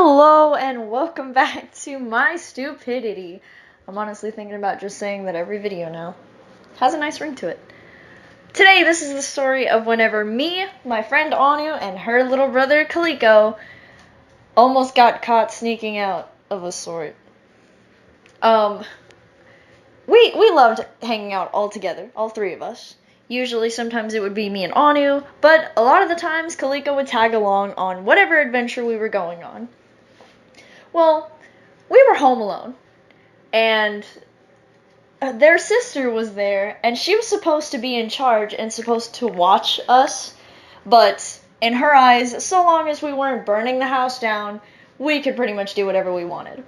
Hello and welcome back to my stupidity. I'm honestly thinking about just saying that every video now. Has a nice ring to it. Today, this is the story of whenever me, my friend Anu, and her little brother Kaliko almost got caught sneaking out of a sort. We loved hanging out all together, all three of us. Usually, sometimes it would be me and Anu, but a lot of the times Kaliko would tag along on whatever adventure we were going on. Well, we were home alone, and their sister was there, and she was supposed to be in charge and supposed to watch us, but in her eyes, so long as we weren't burning the house down, we could pretty much do whatever we wanted.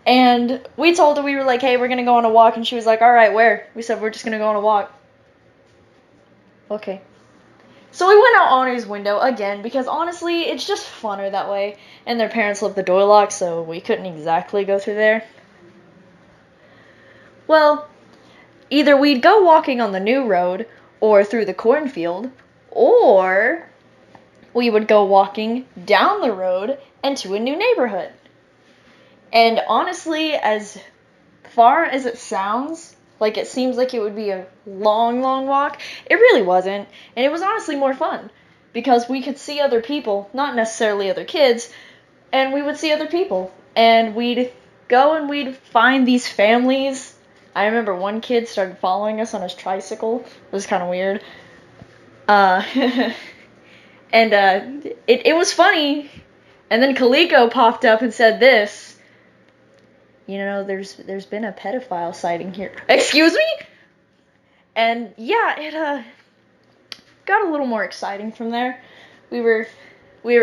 And we told her, we were like, hey, we're gonna go on a walk, and she was like, alright, where? We said, we're just gonna go on a walk. Okay. So we went out Anu's window again, because honestly, it's just funner that way, and their parents left the door locked, so we couldn't exactly go through there. Well, either we'd go walking on the new road, or through the cornfield, or we would go walking down the road and to a new neighborhood. And honestly, as far as it sounds, like it seems like it would be a long walk, it really wasn't, and it was honestly more fun, because we could see other people, not necessarily other kids, and we would see other people, and we'd go and we'd find these families. I remember one kid started following us on his tricycle. It was kind of weird. It was funny. And then Kaliko popped up and said this. You know, there's been a pedophile sighting here. Excuse me? And yeah, it got a little more exciting from there. We were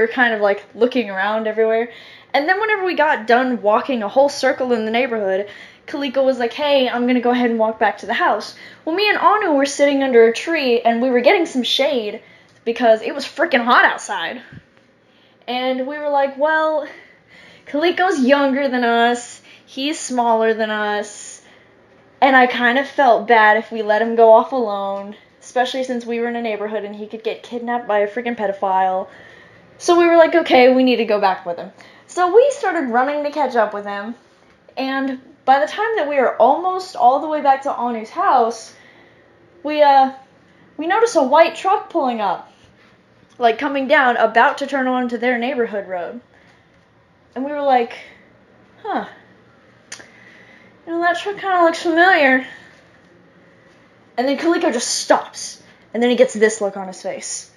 kind of like looking around everywhere. And then whenever we got done walking a whole circle in the neighborhood, Kaliko was like, hey, I'm going to go ahead and walk back to the house. Well, me and Anu were sitting under a tree, and we were getting some shade because it was freaking hot outside. And we were like, well, Kaliko's younger than us, he's smaller than us, and I kind of felt bad if we let him go off alone, especially since we were in a neighborhood and he could get kidnapped by a freaking pedophile. So we were like, okay, we need to go back with him. So we started running to catch up with him, and by the time that we were almost all the way back to Anu's house, we noticed a white truck pulling up, like coming down, about to turn onto their neighborhood road. And we were like, huh, you know, that truck kind of looks familiar. And then Kaliko just stops, and then he gets this look on his face.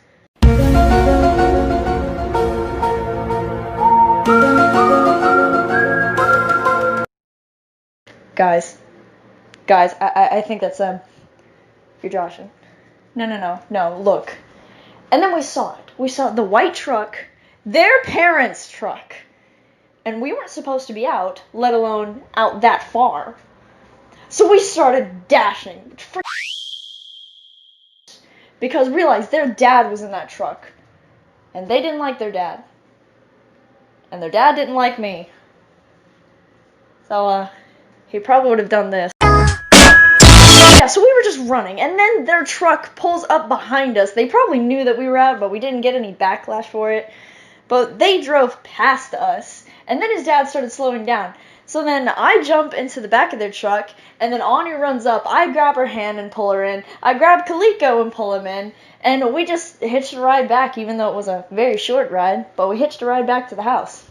Guys, I think that's you're joshing. No, look. And then we saw it. We saw the white truck, their parents' truck. And we weren't supposed to be out, let alone out that far. So we started dashing. Because realized their dad was in that truck. And they didn't like their dad. And their dad didn't like me. So, he probably would have done this. Yeah, so we were just running, and then their truck pulls up behind us. They probably knew that we were out, but we didn't get any backlash for it. But they drove past us, and then his dad started slowing down. So then I jump into the back of their truck, and then Anu runs up. I grab her hand and pull her in. I grab Kaliko and pull him in, and we just hitched a ride back, even though it was a very short ride, but we hitched a ride back to the house.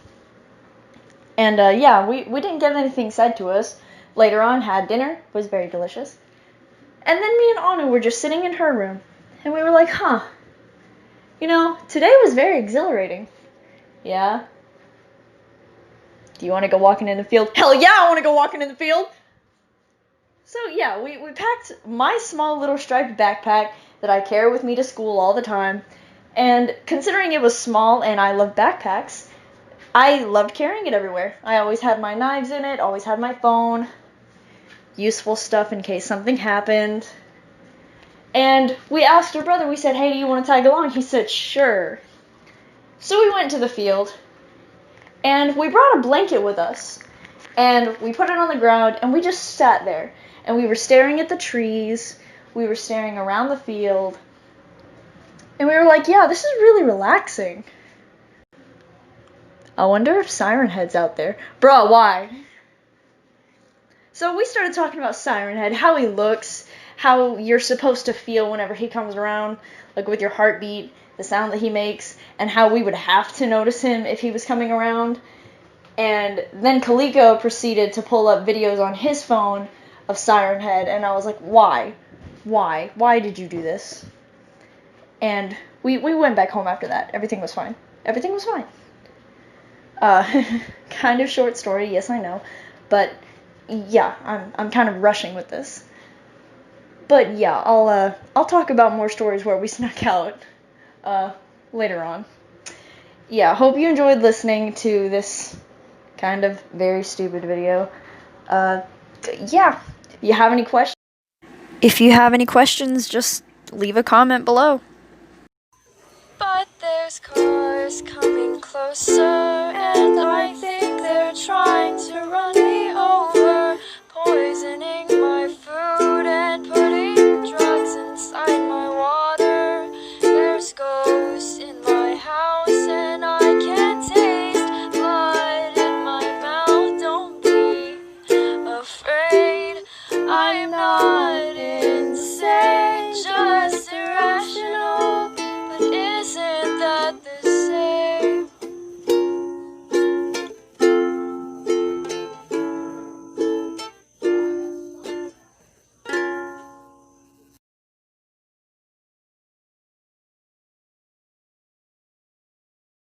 And yeah, we didn't get anything said to us. Later on, had dinner, was very delicious. And then me and Anu were just sitting in her room, and we were like, huh, you know, today was very exhilarating. Yeah? Do you want to go walking in the field? Hell yeah, I want to go walking in the field! So yeah, we packed my small little striped backpack that I carry with me to school all the time, and considering it was small and I love backpacks, I loved carrying it everywhere. I always had my knives in it, always had my phone, useful stuff in case something happened. And we asked her brother, we said, hey, do you want to tag along? He said, sure. So we went to the field, and we brought a blanket with us, and we put it on the ground, and we just sat there, and we were staring at the trees, we were staring around the field, and we were like, yeah, this is really relaxing. I wonder if Siren Head's out there. Bruh, why? So we started talking about Siren Head, how he looks, how you're supposed to feel whenever he comes around, like with your heartbeat, the sound that he makes, and how we would have to notice him if he was coming around. And then Kaliko proceeded to pull up videos on his phone of Siren Head, and I was like, why? Why? Why did you do this? And we went back home after that. Everything was fine. Everything was fine. Kind of short story, yes I know. But yeah, I'm kind of rushing with this. But yeah, I'll talk about more stories where we snuck out later on. Yeah, hope you enjoyed listening to this kind of very stupid video. Yeah, if you have any questions, just leave a comment below. But there's cars coming closer, and I think they're trying to run me over, poisoning my food and putting drugs inside my water. There's ghosts in my house and I can taste blood in my mouth. Don't be afraid, I'm not